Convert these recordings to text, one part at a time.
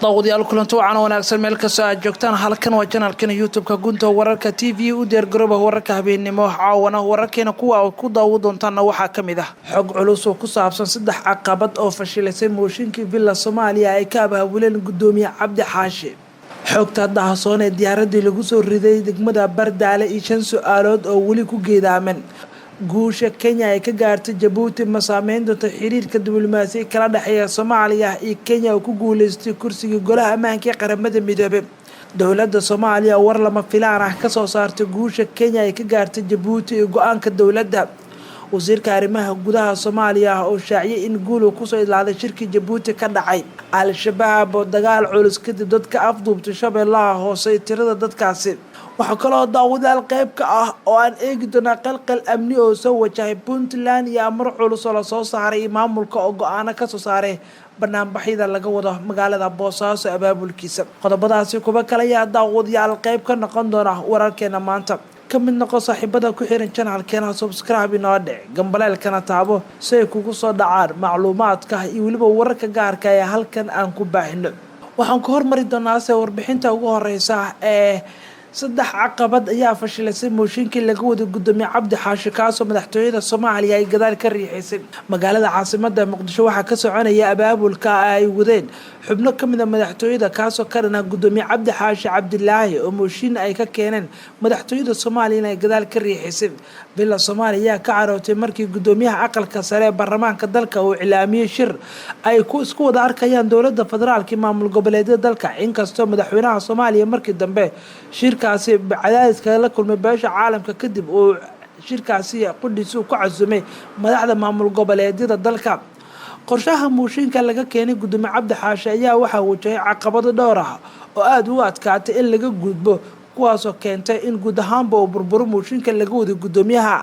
daawadayaal kulanto wacan wanaagsan meel kasta aad joogtaan halkan waa channelkan YouTube-ka gunta wararka TV u diyaar garooba wararka habeenimo caawana wararkeena kuwa ku daawo doontaan waxa kamid ah xog culus oo ku saabsan saddex caqabad oo fashilaysay mooshinkii Villa Soomaaliya ay ka abaabuleen gudoomiye Cabdi Xaashi xogta daahsoon ee diyaaradii lagu soo riday degmada Bardaale iyo 5 su'aalood oo wali ku geedaaman guusha Kenya ay ka gaartay Djibouti ma saameyn doonto xiriirka diblomaasi kala dhaxeeya Soomaaliya iyo Kenya oo ku guuleystay kursiga golaha ammaanka ee qaramada midoobay dowladda Soomaaliya war lama filaan ah ka soo saartay guusha Kenya ay ka gaartay Djibouti iyo go'aanka dowladda wasiirka arrimaha gudaha Soomaaliya oo shaaciyay in guul ku soo ilaalay shirkii Djibouti ka dhacay al-shabaab oo dagaal culus kadib dadka afduubtay Shabeellaha Hoose tirada dadkaasi waxa kale oo daawadayaal qayb ka ah oo aan eegi doona qalqal amni oo soo wajahay Puntland iyo amar culus oo la soo saaray maamulka oo go'aano ka soo saaray barnaamijyada laga wado magaalada Boosaaso abaabulkiisa qodobadaasi kuba kale ayaa daawadayaal qayb ka noqon doona wararkeena maanta kamid noqo saaxiibada ku xiran channelkeena subscribe inoo dhig gambaleelkana taabo si ay kugu soo dhacaan macluumaadka iyo waliba wararka gaarka ah ee halkan aan ku baahino waxaan ku hormari doonaa warbixinta ugu horeysa ee saddex caqabad ayaa fashilaysay mooshinkii laga wada gudoomiye Cabdi Xaashi kaasoo madaxtooyada Soomaaliya ay gadaal ka riixaysay magaalada caasimadda Muqdisho waxa ka soconaya abaabulka ay wadeen xubno kamid ah madaxtooyada kaasoo ka dhana gudoomiye Cabdi Xaashi Cabdilaahi oo mooshin ay ka keeneen madaxtooyada Soomaaliya ay gadaal ka riixaysay Villa Soomaaliya ka carootay markii gudoomiyaha aqalka sare ee baarlamaanka dalka uu cilaamiyay shir ay ku isku wada arkayaan dowladda federaalka maamul goboleedyada dalka inkastoo madaxweynaha Soomaaliya markii dambe shirkaasi cadaadiska la kulmay beesha caalamka kadib uu shirkaasi qudhiisu ku casumay madaxda maamul goboleedyada dalka qorshaha mooshinka laga keenay gudoomiye Cabdi Xaashi ayaa waxa uu wajahay caqabado dhowr ah oo aad u adkaatay in laga gudbo kuwaasoo keentay in guud ahaanba uu burburo mooshinka laga wada gudoomiyaha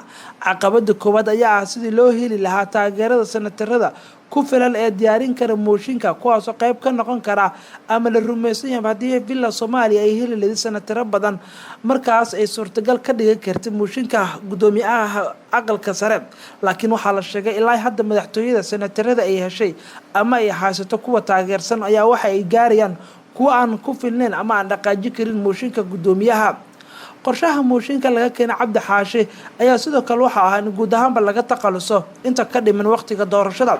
caqabada koowaad ayaa ah sidii loo heli lahaa taageerada senatarada ku filan ee diyaarin kara mooshinka kuwaasoo qayb ka noqon kara ama la rumaysan yahay haddii Villa Soomaaliya ay heli lahayd senataro badan markaas ay suurtagal ka dhigi kartay mooshinka gudoomiyaha aqalka sare laakiin waxaa la sheegay ilaa hadda madaxtooyada senatarada ay heshay ama ay haysato kuwa taageersan ayaa waxa ay gaarayaan kuwa aan ku filnayn ama aan dhaqaaji karin mooshinka gudoomiyaha qorshaha mooshinka laga keenay Cabdi Xaashi ayaa sidoo kale waxa ah in guud ahaanba laga taqaluso inta ka dhiman waqtiga doorashada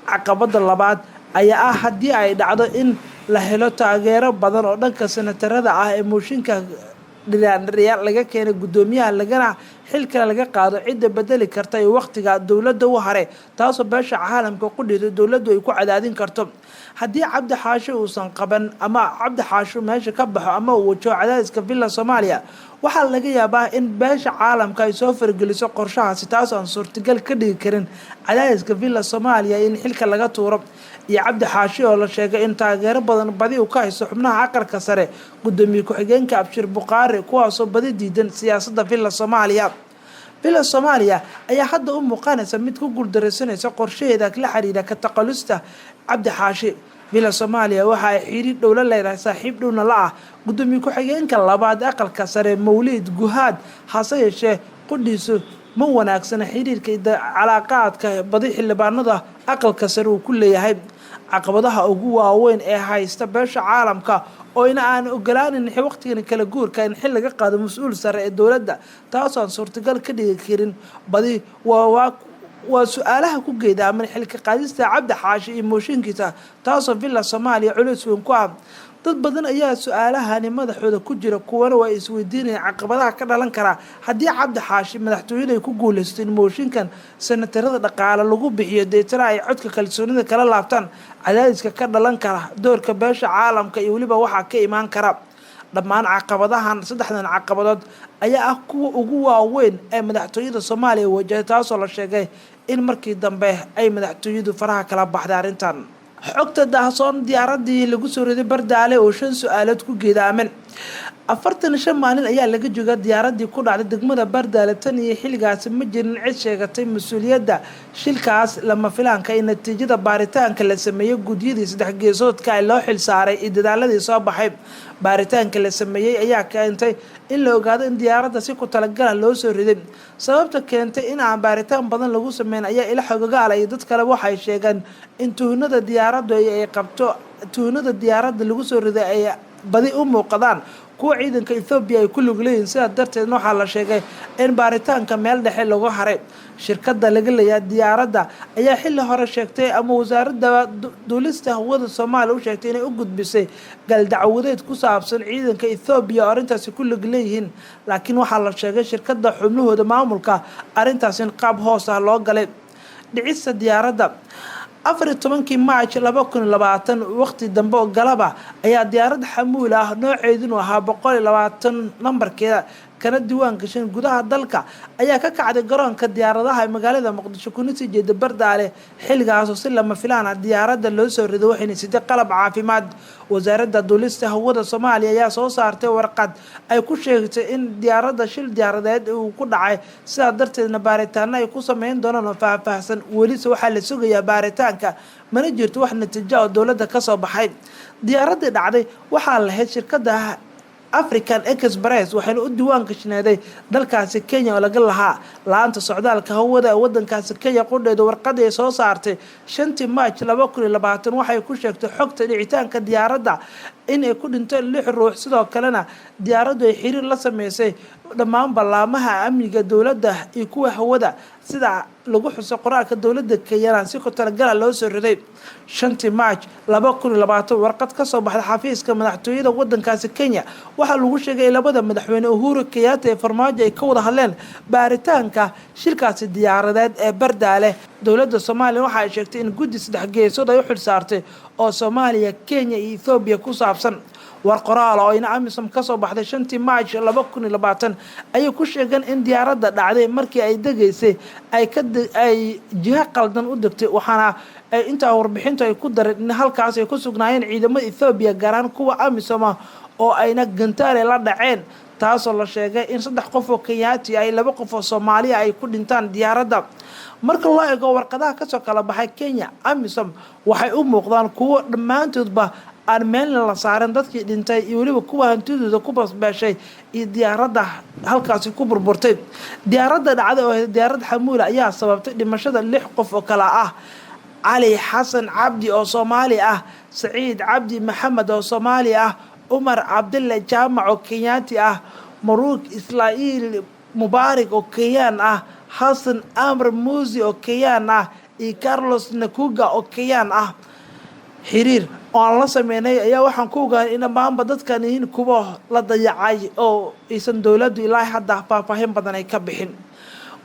caqabada labaad ayaa ah haddii ay dhacdo in la helo taageero badan oo dhanka senatarada ah ee mooshinka laga keenay gudoomiyaha lagana xilka laga qaado cid bedeli karta ee waqtiga dowladda u hare taasoo beesha caalamka ku dhigay dowladdu ay ku cadaadin karto haddii Cabdi Xaashi uusan qaban ama Cabdi Xaashi meesha ka baxo ama uu wajo cadaadiska Villa Soomaaliya waxaa laga yaabaa in beesha caalamka ay soo fargeliso qorshahaasi taas aan suurtagal ka dhigi karin cadaadiska Villa Soomaaliya in xilka laga tuuro iyo Cabdi Xaashi oo la sheegay in taageero badan badi uu ka haysto xubnaha aqalka sare gudoomiye ku-xigeenka Abshir Buqaari kuwaasoo badi diidan siyaasadda Villa Soomaaliya Villa Soomaaliya ayaa hadda u muuqanaysa mid ku guuldareysanaysa qorshaheeda la xiriira ka taqalusta Cabdi Xaashi Villa Soomaaliya waxa ay xiriir dhow la leedahay saaxiib dhowna la ah gudoomiye ku-xigeenka labaad aqalka sare Mawlid Guhaad hase yeeshee qudhiisu ma wanaagsana xiriirka calaaqaadka badi xildhibaanada aqalka sare uu ku leeyahay caqabadaha ugu waaweyn ee haysta beesha caalamka oo aan ogolaanin waqtigan kala guurka in xil laga qaado mas'uul sare ee dowladda taas aan suurtagal ka dhigi karin badi waa su'aalaha ku geedaaman xilka qaadista Cabdi Xaashi iyo mooshinkiisa taasoo Villa Soomaaliya culus weyn ku ah dad badan ayaa su'aalahan madaxooda ku jira kuwana waa isweydiinayaan caqabadaha ka dhalan kara haddii Cabdi Xaashi madaxtooyada ay ku guuleysteen mooshinkan senatarada dhaqaale lagu bixiyo deetana ay codka kalsoonida kala laabtaan cadaadiska ka dhalan kara doorka beesha caalamka iyo waliba waxa ka imaan kara dhammaan caqabadahan saddexdan caqabadood ayaa ah kuwa ugu waaweyn ee madaxtooyada Soomaaliya wajahday taasoo la sheegay in markii dambe ay madaxtooyadu faraha kala baxday arrintan xogta daahsoon diyaaradii lagu soo riday Bardaale oo 5 su'aalood ku geedaaman 45 maalin ayaa laga joogaa diyaaradii ku dhacday degmada Bardaale tan iyo xilligaas ma jirin cid sheegatay mas'uuliyadda shilkaas lama filaanka in natiijada baaritaanka la sameeyay gudiyadii saddex geesoodka ay loo xil saaray idaaladii soo baxay baaritaanka la sameeyay ayaa keentay in la ogaado in diyaaradda si ku talagal loo soo riday sababta keentay in aan baaritaan badan lagu sameyn ayaa ila xogagal ay dad kale waxay sheegan in tuunada diyaaraddu ay qabto tuunada diyaaradda lagu soo riday ay badi u muuqdaan kuwa ciidanka Ethiopia ay ku lug leeyihiin sidaa darteed waxaa la sheegay in baaritaanka meel dhexe lagu haray shirkadda laga leeyahay diyaaradda ayaa xilli hore sheegtay ama wasaaradda duulista hawada Soomaaliya u sheegtay inay u gudbisay gal dacwadeed ku saabsan ciidanka Ethiopia arintaasi ku lug leeyihiin laakiin waxaa la sheegay shirkadda xubnahooda maamulka arintaas in qaab hoos ah loo galay dhicista diyaaradda 14 March 2020 waqti dambe oo galaba ayaa diyaarad xamuul ah nooceedu ahaa 120 nambarkeeda kana diiwaan gashan gudaha dalka ayaa ka kacday garoonka diyaaradaha magaalada Muqdisho kuna sii jeeda Bardaale xilligaas oo si lama filaan ah diyaaradda loo soo riday waxayna sidii qalab caafimaad wasaaradda duulista hawada Soomaaliya ayaa soo saartay warqad ay ku sheegtay in diyaaradda shil diyaaradeed uu ku dhacay sidaa darteedna baaritaano ay ku sameyn doonaan faahfaahsan weli waxaa la sugayaa baaritaanka mana jirto wax natiijo oo dawladda ka soo baxay diyaaradda dhacday waxaa la helay shirkadda African Express waxayna u diiwaan gashnaaday dalkaasi Kenya oo laga lahaa laanta socdaalka hawada ee wadankaasi Kenya qodheeda warqad ay soo saartay 5 March 2020 waxay ku sheegtay xogta dhicitaanka diyaaradda in ay ku dhinteen 6 ruux sidoo kalena diyaaraddu ay xiriir la sameysay dhammaan ballaamaha amniga dawladda iyo kuwa hawada sida lagu xusay qoraalka dawladda Kenya si ku talagal loo soo riday 5 March 2020 warqad ka soo baxday xafiiska madaxtooyada wadankaasi Kenya waxa lagu sheegay labada madaxweyne Uhuru Kenyatta ee Farmaajo ay ka wada hadleen baaritaanka shilkaasi diyaaradeed ee Bardaale dawladda Soomaaliya waxa ay sheegtay in guddi saddex geesood ay u xil saartay oo Soomaaliya Kenya iyo Ethiopia ku saabsan war qoraal oo ina amisom ka soo baxday 5 March 2020 ay ku sheegeen in diyaaradda dhacday markii ay degaysay ay jiha qaldan u degtay waxaana inta warbixintu ay ku dareen in halkaas ay ku sugnaayeen ciidamada Ethiopia gaaraan kuwa amisom oo ayna gantaale la dhaceen taasoo la sheegay in 3 qof oo Kenyaati ay 2 qof oo Soomaaliya ay ku dhintaan diyaaradda marka loo eego warqadaha ka soo kala baxay Kenya amisom waxay u muuqdaan kuwa dhamaantoodba aan meel la saaran dadkii dhintay iyo waliba kuwa hantidooda ku basbaashay iyo diyaaradda halkaas ku burburtay diyaaradda dhacday oo diyaarad xamuul ayaa sababtay dhimashada 6 qof oo kala ah Ali Xasan Cabdi oo Soomaali ah Saciid Cabdi Maxamed oo Soomaali ah Umar Abdullah Jaamac oo Kenyaati ah Maruuk Islaa'il Mubaarak oo Kenyan ah Hassan Amr Muzi oo Kenyan ah iyo Carlos Nakuga oo Kenyan ah xiriir oo la sameeyay ayaa waxaan ku ogaanay in maamba dadkan in kuwa la dayacay oo aysan dawladdu ilaa hadda faahfaahin badan ay ka bixin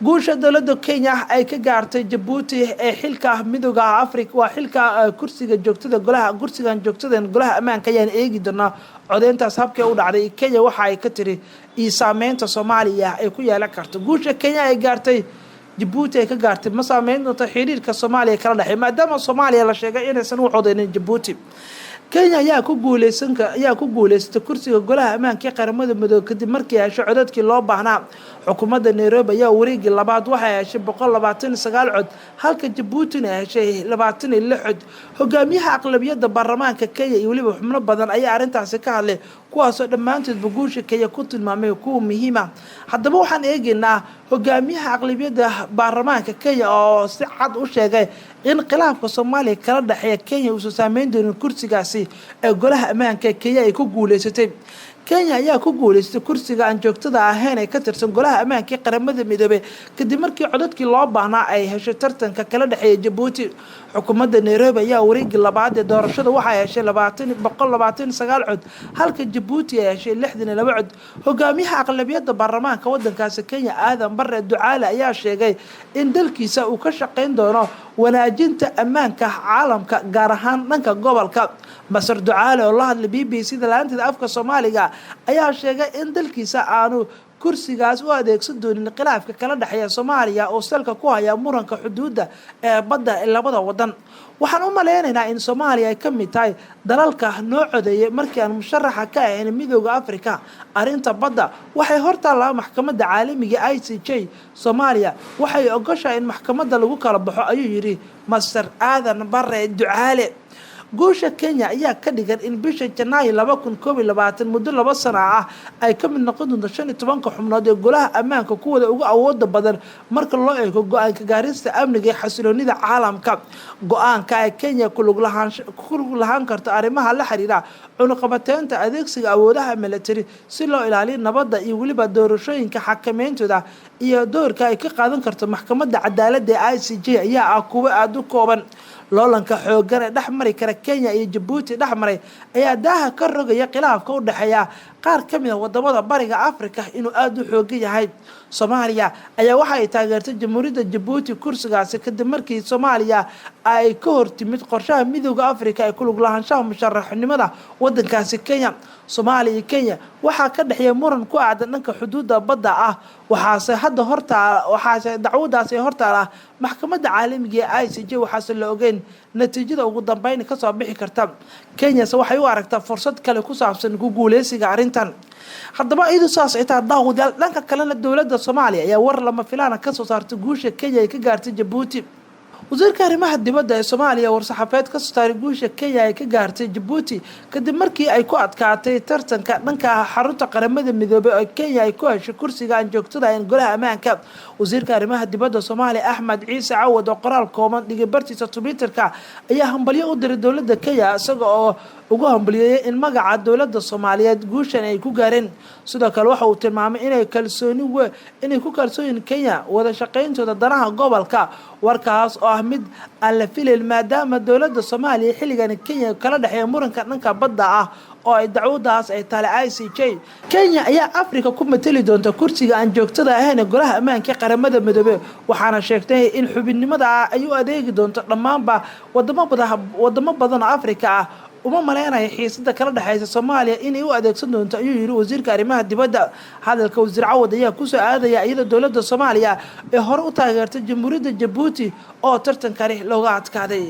guusha dawladda Kenya ay ka gaartay Djibouti ee xilka midowga Afrika waa xilka kursiga joogtada golaha ammaanka ayaan eegi doonaa codeyntaas habkee u dhacday Kenya waxa ay ka tiri saameynta Soomaaliya ay ku yeelan karto guusha Kenya ay gaartay Djibouti ay ka gaartay ma saameyn doonto xiriirka Soomaaliya kala dhaxay maadaama Soomaaliya la sheegay inaysan u codeynin Djibouti Kenya ayaa ku guuleysatay kursiga golaha ammaanka qaramada midowga kadib markii ay codadkii loo baahnaa xukuumadda Nairobi ayaa wareegii labaad waxay heshay 129 cod halka Djibouti ay heshay 26 cod hogaamiyaha aqlabiyadda baarlamaanka Kenya iyo waliba xubno badan ayaa arintaasi ka hadlay kuwaasoo dhammaantood guusha Kenya ku tilmaamay kuwa muhiim ah haddaba waxaan eegaynaa hogaamiyaha aqlabiyadda baarlamaanka Kenya oo si cad u sheegay in khilaafka Soomaaliya kala dhaxeeya Kenya uu saameyn doono kursigaasi ee golaha ammaanka Kenya ay ku guuleysatay Kenya ayaa ku guuleystay kursiga aan joogtada ahayn ee ka tirsan golaha ammaanka qaramada midoobay kadib markii codadkii loo baahnaa ay heshay tartanka kala dhaxeeya Djibouti xukuumadda Nairobi ayaa wareegii labaad ee doorashada waxay heshay 129 cod halka Djibouti ay heshay 62 cod hogaamiyaha aqlabiyadda baarlamaanka wadankaasi Kenya Aadan Barre Ducaale ayaa sheegay in dalkiisa uu ka shaqeyn doono wanaajinta ammaanka caalamka gaar ahaan dhanka gobolka Masar Ducaale oo la hadlay BBC laanta afka Soomaaliga ayaa sheegay in dalkiisa aanu kursigaas u adeegsan doonin khilaafka kala dhaxeeya Soomaaliya oo salka ku haya muranka xuduudda ee badda ee labada wadan waxaan u maleynaynaa in Soomaaliya ay ka mid tahay dalalka noo codeeyay markii aan musharaxa ka ahayn midowga Afrika arinta badda waxay hortaalaa maxkamadda caalamiga ICJ Soomaaliya waxay ogoshahay in maxkamadda lagu kala baxo ayuu yiri Masar Aadan Barre Ducaale guusha Kenya ayaa ka dhigan in bisha Janaayo 2021 muddo 2 sano ah ay ka mid noqon doonto 15 xubnood ee golaha ammaanka kuwada ugu awoodda badan marka loo eego go'aanka gaarista amniga ee xasiloonida caalamka. go'aanka ay Kenya ku lug lahaan karto arrimaha la xiriira cunaqabateynta adeegsiga awoodaha military si loo ilaaliyo nabadda iyo waliba doorashooyinka xakameentooda iyo doorka ay ka qaadan karto maxkamadda cadaaladda ee ICJ ayaa ah kuwo aad u kooban. loolanka xooggan ee dhexmari kara Kenya iyo Djibouti dhexmaray ayaa daaha ka rogaya khilaafka u dhaxeeya qaar ka mid ah wadamada bariga Afrika inuu aad u xooggan yahay. Soomaaliya ayaa waxa ay taageertay Jamhuuriyadda Djibouti kursigaasi kadib markii Soomaaliya ay ka hortimid qorshaha Midowga Afrika ee ku lug lahaanshaha musharaxnimada wadankaasi Kenya. Soomaaliya iyo Kenya waxaa ka dhaxeeya muran ku aadan dhanka xuduudda badda ah waxaase dacwadaasi hortaala maxkamadda caalamiga ee ICJ waxaase la ogeyn natiijada ugu dambeyn ka soo bixi karta. Kenya waxay u aragtaa fursad kale ku saabsan ku guuleysiga arrintan. haddaba iyadu saas ay tahay daawadayaal dhanka kalena dowladda Soomaaliya ayaa war lama filaan ka soo saartay guusha Kenya ay ka gaartay Djibouti. wasiirka arrimaha dibadda ee Soomaaliya war-saxaafadeed ka soo saaray guusha Kenya ay ka gaartay Djibouti kadib markii ay ku adkaatay tartanka dhanka xarunta qaramada midoobay oo Kenya ay ku heshay kursiga aan joogtada ahayn golaha ammaanka. wasiirka arrimaha dibadda Soomaaliya Axmed Ciise Cawad oo qoraal kooban dhigay bartiisa Twitter-ka ayaa hambalyo u diray dowladda Kenya isaga oo ugu hambalyeeyay in magaca dowladda Soomaaliyeed guushan ay ku gaareen. sidoo kale waxa uu tilmaamay inay ku kalsoon Kenya wada shaqeyntooda danaha gobolka. warkaas oo ah mid aan la filayn maadaama dowladda Soomaaliya xilligan Kenya kala dhaxeeyo muranka dhanka badda ah oo ay dacwadaas ay taale ICJ. Kenya ayaa Afrika ku matali doonta kursiga aan joogtada ahayn ee golaha ammaanka qaramada midoobay waxaana sheegtay in xubinnimada ay u adeegi doonto dhammaanba wadamo badan oo Afrika ah. uma maleynaya xiisada kala dhaxaysa Soomaaliya inay u adeegsan doonto ayuu yiri wasiirka arrimaha dibadda. hadalka wasiir Cawad ayaa ku soo aadaya iyadoo dowladda Soomaaliya ee hore u taageertay Jamhuuriyadda Djibouti oo tartankani looga adkaaday.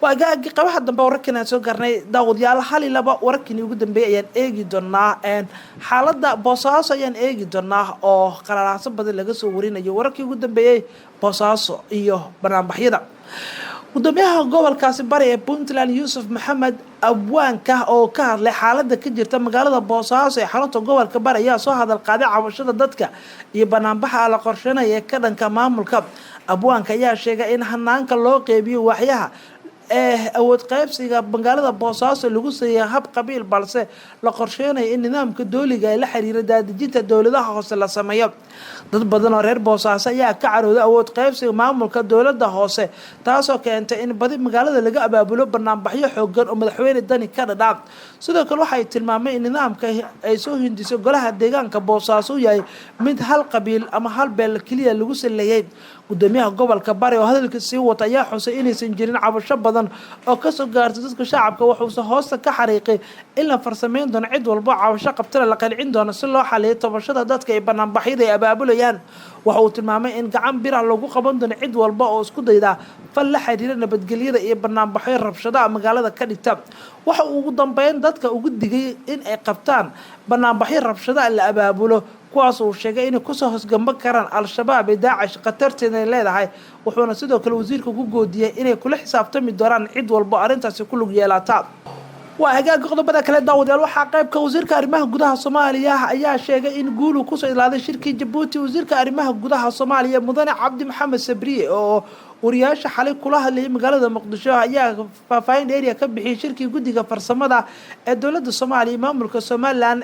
waagaagi qabaha dambe wararkan soo garnay daawadayaal hal iyo laba wararkii ugu dambeeyay ayaan eegi doonaa xaaladda Boosaaso ayaan eegi doonaa oo qararaasa badan laga soo warinayo wararkii ugu dambeeyay Boosaaso iyo barnaamijyada. gudoomiyaha gobolkaasi bari ee Puntland Yuusuf Maxamed Abwaanka oo ka hadlay xaaladda ka jirta magaalada Boosaaso ee xarunta gobolka bari ayaa soo hadal qaaday cabashada dadka iyo banaanbaxa la qorsheenaya ka dhanka maamulka. Abwaanka ayaa sheegay in hanaanka loo qeybiyo waxyaha awood qaybsiga magaalada Boosaaso lagu sameeyay hab qabiil balse la qorsheenay in nidaamka dawliga ay la xiriira daadejinta dawladaha hoose la sameeyo. dad badan oo reer Boosaaso ayaa ka carooday awood qaybsiga maamulka dawladda hoose taasoo keentay in badi magaalada laga abaabulo barnaamijyo xooggan oo madaxweyne Dani ka dhadhaab. sidoo kale waxay tilmaameen in nidaamka ay soo hindisay golaha deegaanka Boosaaso yahay mid hal qabiil ama hal beel kaliya lagu saleeyay. gudoomiyaha gobolka bari oo hadalka sii wata ayaa xusay inaysan jirin cabasho badan oo ka soo gaartay dadka shacabka wuxuu hoosta ka xariiqay in la farsameyn doono cid walba cabasho qabtana la qancin doono si loo xalliyo tabashada dadka ay barnaamijyada ay abaabulayaan. waxa uu tilmaamay in gacan bir ah lagu qaban doono cid walba oo isku dayda fal la xiriira nabadgelyada iyo barnaamijyo rabshadaha magaalada ka dhigta. waxa uu ugu dambeyn dadka ugu digay in ay qabtaan barnaamijyo rabshadaha la abaabulo kuwaas uu sheegay inay ku soo hosgamba karaan al-shabaab ee Daacish qatarteeda leedahay. wuxuuna sidoo kale wasiirka ku goodiyay inay kula xisaabtami doonaan cid walba arintaasi ku lug yeelata. وهجاء قضاء بدأ كلا داود الوحاق كوزير كارمها جودها الصومالية أيها شيء إن جولو كوس إلى هذا الشركة جيبوتي وزير كارمها جودها الصومالية مضانع عبد محمد سبري ورياش حالي كلها اللي مقالة مقدشة أيها فاين إيريا كبحي شركة جودة فرسمة الدولة الصومالية مملكة الصومال لأن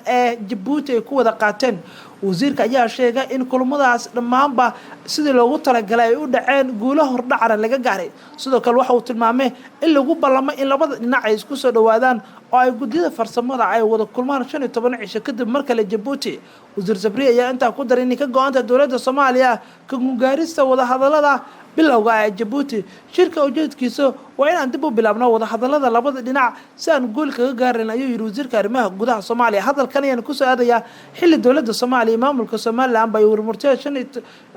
جيبوتي كودا قاتن وزيرك ayaa sheegay in kulmadaas dhamaanba sidii loogu talagalay u dhaceen guulaha hordhacara laga gaaray. sidoo kale waxa uu tilmaamay in lagu ballamay in labada dhinac ay isku soo dhawaadaan oo ay gudida farsamada ay wada kulmaan 15 cisho kadib marka la Djibouti. wasiir Sabri ayaa inta ku daray in ka go'aanta dawladda Soomaaliya ka gaarista wada hadalada bilowga ee Djibouti shirka ujeedkiisa waa in aan dib u bilaabno wada hadalada labada dhinac si aan gool kaga gaarno ayuu yiri wasiirka arrimaha gudaha Soomaaliya. hadalkan ayaan ku soo aadaya xilli dawladda Soomaaliya maamulka Soomaaliland bay warmurtay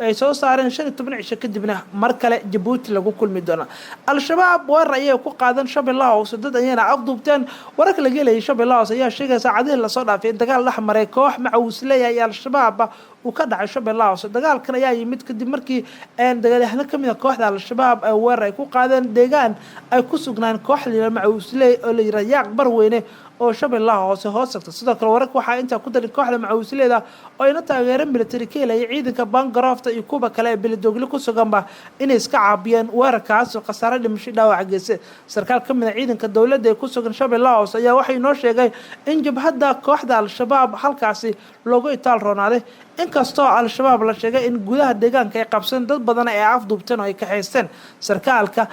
ay soo saareen 15 cisho kadibna mar kale Djibouti lagu kulmi doono. al-shabaab war ayay ku qaadan Shabeellaha oo dad ayana afduubteen wararka laga leeyahay Shabeellaha ayaa sheegay saacadaha la soo dhaafay dagaal dhex maray koox macawis leeyahay al-shabaab uu ka dhacay Shabeellaha Hoose. Dagaalkan ayaa yimid kadib markii dagaalyahanno ka mid ah kooxda Al-Shabaab ay weerar ay ku qaadeen deegaan ay ku sugnaan kooxda Macawisley oo la yiraahdo Yaaq Barweyne oo Shabeellaha Hoose hoos tagta. Sidoo kale wararka waxaa inta ku daray kooxda Macawisleyda oo ina taageero military ka helay ciidanka Bangarafta iyo kuwa kale ee Beledoogle ku suganba inay iska caabiyeen weerarkaas oo khasaare dhimasho dhaawac geysay. Sarkaal ka mid ah ciidanka dowladda ee ku sugan Shabeellaha Hoose ayaa waxay noo sheegay in jabhadda kooxda Al-Shabaab halkaasi loogu itaal roonaaday, inkastoo Al-Shabaab la sheegay in gudaha deegaanka ay qabsan dad badan ay afduubteen oo ay ka haysteen. Sarkaalka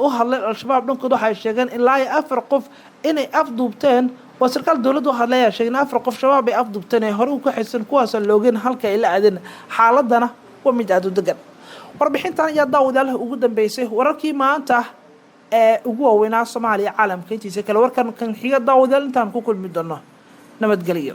u hadlay Al-Shabaab dhankooda waxay sheegeen ilaa 4 qof inay afduubteen. waa sarkaal dowladdu hadlaya sheegay in 4 qof shabaab ay afduubteen ay hore u ka haysan kuwaas oo loogeen halka ay la aadeen. Xaaladana waa mid aad u degan. Warbixintan ayaa daawadayaal ugu dambeysay wararkii maanta ee ugu waaweynaa Soomaaliya caalamka intiisa kale. Warkan kan xiga daawadayaal intaan ku kulmi doono nabadgelyo.